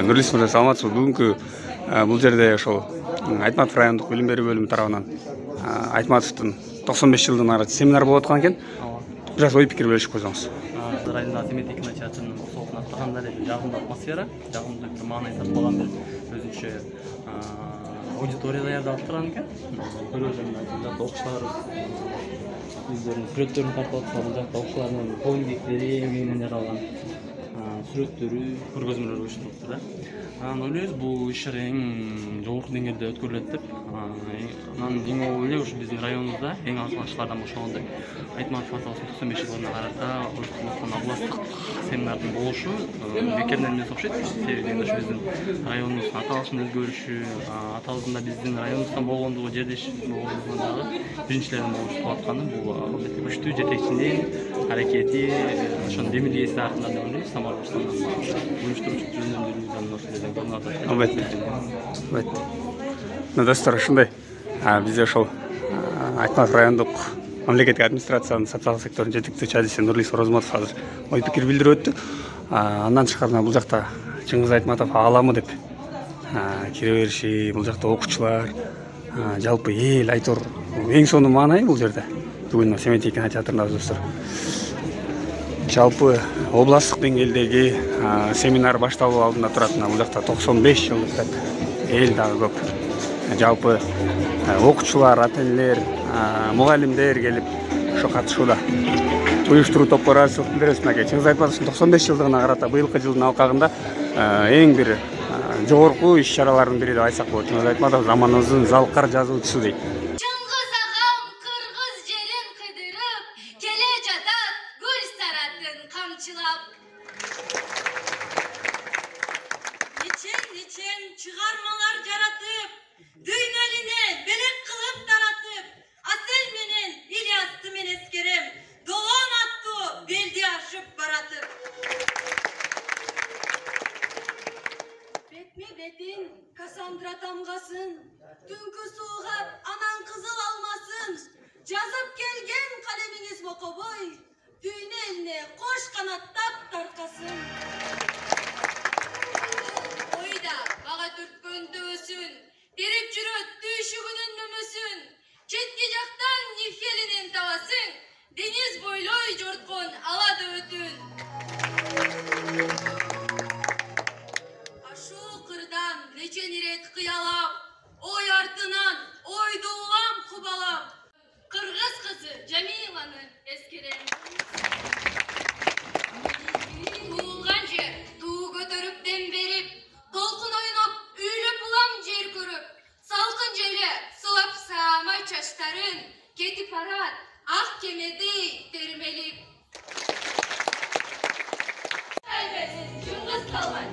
Нурлис мырза, саламатсызбы? Бүгүнкү бул жерде ошол Айтматов райондук билим берүү бөлүмү тарабынан Айтматовдун 95 жылдыгына карата семинар болуп аткан экен. Бир аз ой пикир бөлүшүп койсоңуз. Районда Семетик начальствонун косоосуна аттаганда эле жагымдуу атмосфера, жагымдуу бир маанай тапкан бир өзүнчө аудитория даярдап турган экен. Көрүүчүлөр окуучулар өздөрүнүн сүрөттөрүн тартып атса, бул жакта окуучулардын поиндиктери эмнеден жаралган сүрөттөрү, көргөзмөлөр уюштуруптур да. Ойлойбуз бул иш-чара эң жогорку деңгээлде өткөрүлөт деп. Анан эң огул эле ушу биздин районубузда эң алкыштардан ошондой Айтматов атабыздын 95 жылдыгына карата уюштурулган областтык семинардын болушу бекерден эмес окшойт. Себеби ушу биздин районубуздун аталышын өзгөрүшү, атабыздын да биздин районубуздан болгондугу, жердеш болгондугун дагы биринчилердин болуштуруп атканы бул албетте күчтүү жетекчинин аракети, ошонун демилгеси артында деп ойлойм. Уюштуруучу түзүлмөлөрү ошол жерден Албетте. Достор, ушундай бизде ошол Айтматов райондук мамлекеттик администрациянын социалдык сектордун жетекчиси адиси Нурлис Орозмотов азыр ой пикир билдирип өттү. Андан тышкары бул жакта Чыңгыз Айтматов ааламы деп кире бериши, бул жакта окуучулар, жалпы эл айтор эң сонун маанай бул жерде. Бүгүн Семетик кинотеатрында достор. Жалпы областтык деңгээлдеги семинар башталуу алдында турат. Бул жакта 95 жылдык деп эл дагы көп. Жалпы окуучулар, ата-энелер, мугалимдер келип ошо катышууда. Уюштуруу топкору аралашып билдиресиз мынакей. Чыңгыз Айтматовдун 95 жылдыгына карата быйылкы жылдын алкагында эң бир жогорку иш-чаралардын бири деп айтсак болот. Чыңгыз Айтматов заманыбыздын залкар жазуучусу дейт. Çıgarmalar yaratıp, düğmeline belek kılıp daratıp, Asel menen İlyas'tı men eskerem, dolan attı, beldi aşıp baratıp. Betmi betin, Kassandra tamgasın, dünkü soğuğap, anan kızıl almasın, yazıp gelgen kaleminiz bokoboy, düğüne eline koş kanattap tarkasın. Bağa dürtkönde ösün, berip жүрөт түйшүгүнүн нөмөсүн, четки жактан нифелинин табасың, дениз бойлой жорткон алады өтүн. Ашуу кырдан нечен ирет кыялап, ой артынан ойду улам кубалап, кыргыз кызы Жамиланы эскерем. Туулган жер туу көтөрүп дем берип, толкун ойноп, үйлөп улам жер көрүп, салкын желе сылап саамай чачтарын, кетип барат ак кемедей термелип. Чыңгыз калган